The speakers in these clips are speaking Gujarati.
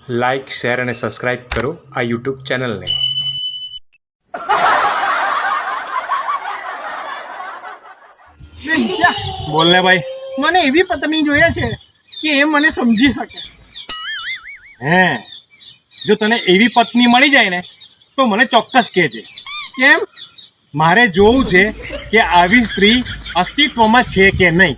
લાઇક, શેર અને સબસ્ક્રાઈબ કરો આ યુટ્યુબ ચેનલને. બોલ ને ભાઈ. મને એવી પત્ની જોઈએ છે કે એ મને સમજી શકે. હે, જો તને એવી પત્ની મળી જાય ને તો મને ચોક્કસ કહેજે. કેમ? મારે જોવું છે કે આવી સ્ત્રી અસ્તિત્વમાં છે કે નહીં.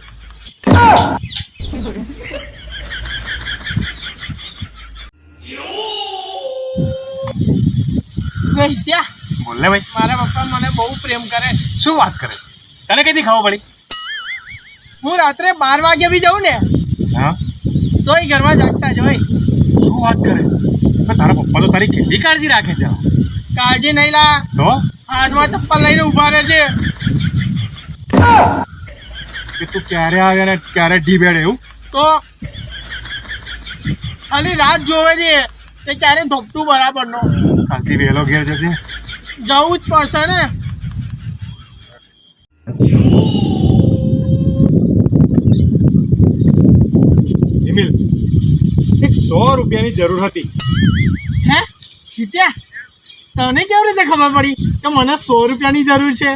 વૈદ્યા, બોલ ને ભાઈ. મારા પપ્પા મને બહુ પ્રેમ કરે છે. શું વાત કરે? તને કઈથી ખબર પડી? હું રાત્રે 12 વાગે બી જાઉં ને હા, તોય ઘરમાં જાગતા જ હોય. શું વાત કરે? પણ તારા પપ્પા તો તારી કેટલી કાળજી રાખે છે. કાળજી નહીં લા, તો હાથમાં ચપ્પલ લઈને ઊભા રહે છે. કે તું ક્યારે આવે ને ક્યારે ઢીબેડે એવું? તો ખાલી રાત જોવે છે કે ક્યારે ધોપતું બરાબર નો. કાલથી વહેલો ઘેર જશે. જવું જ પડશે ને. જીમિલ, એક 100 રૂપિયાની જરૂર હતી. હે વિદ્યા, તને કેવી રીતે ખબર પડી કે મને 100 રૂપિયાની જરૂર છે?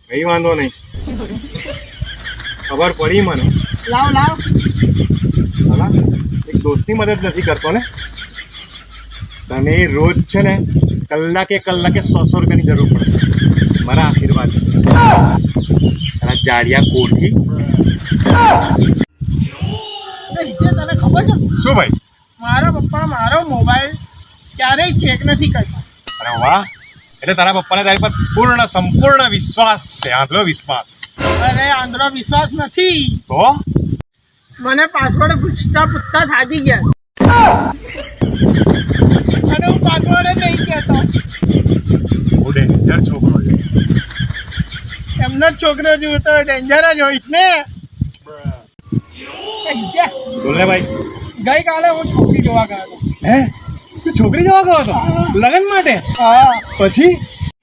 કઈ વાંધો નહીં, ખબર પડી મને. લાવ લાવ. હાલા, એક દોસ્તની મદદ નથી કરતો ને. તને રોજ છે ને કલાકે 100 રૂપિયાની જરૂર પડશે. મારા આશીર્વાદ છે. તારા જાડિયા કોઠી. વિદ્યા, તને ખબર છે શું ભાઈ? મારા પપ્પા મારો મોબાઈલ ક્યારેય ચેક નથી કરતા. અરે વાહ, એટલે તારા પપ્પાને તારી પર પૂર્ણ સંપૂર્ણ વિશ્વાસ છે. આંધળો વિશ્વાસ. અરે આંધળો વિશ્વાસ નથી. તો મને પાસવર્ડ પૂછતા થાકી ગયા અને હું પાસવર્ડ જ નહીં કહેતો. હું ડેન્જર છોકરો છે. એમનો જ છોકરો છું તો ડેન્જર જ હોઈશ ને. બોલ ને ભાઈ. ગઈકાલે હું છોકરી જોવા ગયો હતો. હે, તું છોકરી જોવા ગયો હતો લગ્ન માટે? હા, પછી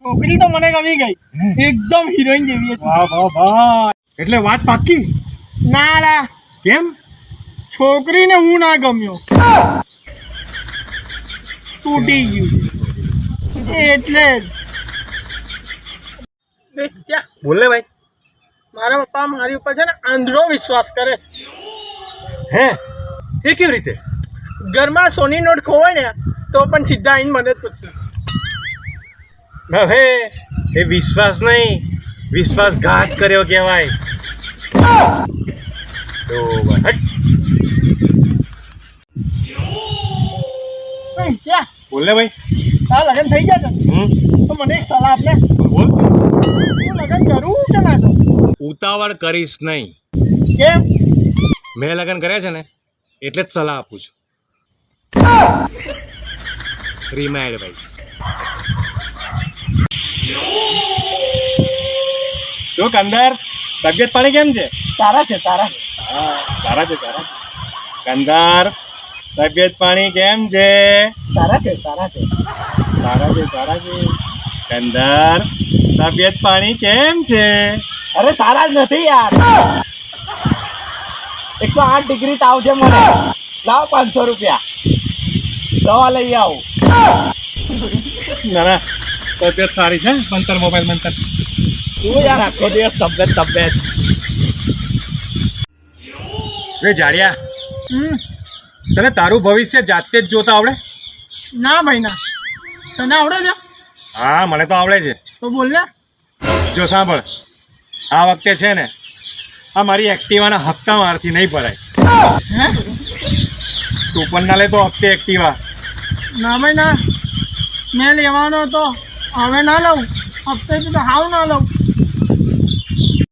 છોકરી તો મને ગમી ગઈ. એકદમ હિરોઈન જેવી હતી. વાહ વાહ વાહ, એટલે વાત પાકી? ના ના, કેમ? છોકરીને હું ના ગમ્યો, તૂટી ગયું એટલે જ. ત્યાં બોલ ને ભાઈ. મારા પપ્પા મારી ઉપર છે ને આંધળો વિશ્વાસ કરે છે. હે, એ કેવી રીતે? ઘરમાં સોની નોટ ખોવાય ને તો પણ સીધા આવીને મને જ પૂછશે. હવે એ વિશ્વાસ નહીં, વિશ્વાસઘાત કર્યો કહેવાય. તો હટ. ત્યાં બોલ ને ભાઈ. તારા લગ્ન થઈ ગયા છે તો મને એક સલાહ આપને. બોલ. હું લગ્ન કરું કે ના કરું? ઉતાવળ કરીશ નહીં. કેમ? મેં લગ્ન કર્યા છે ને એટલે જ સલાહ આપું છું. રીમાઇન્ડ ભાઈ. શું કંદર, તબિયત પાણી કેમ છે? સારા છે સારા છે. સારા છે સારા. કંદર, તબિયત પાણી કેમ છે? સારા છે સારા છે. સારા છે સારા છે. કંદર, તબિયત પાણી કેમ છે? અરે સારા જ નથી યાર. 108 ડિગ્રી તાવ છે મને. લાવ 500 રૂપિયા, દવા લઈ આવું. ના ના, તબિયત સારી છે. મંતર મોબાઈલ મંતર. શું યાર આખો દિવસ તબિયત. રે જાડિયા, તને તારું ભવિષ્ય જાતે જ જોતા આવડે? ના ભાઈ ના. તને આવડે છે? હા, મને તો આવડે છે. તો બોલ ને. જો સાંભળ, આ વખતે છે ને આ મારી એક્ટિવાના હપ્તા મારથી નહીં ભરાય. હે? તું પણ ના લે તો હપ્તે એક્ટિવા. ના ભાઈ ના, મેં લેવાનો હતો, હવે ના લઉં. હપ્તે તો હાવ ના લઉં.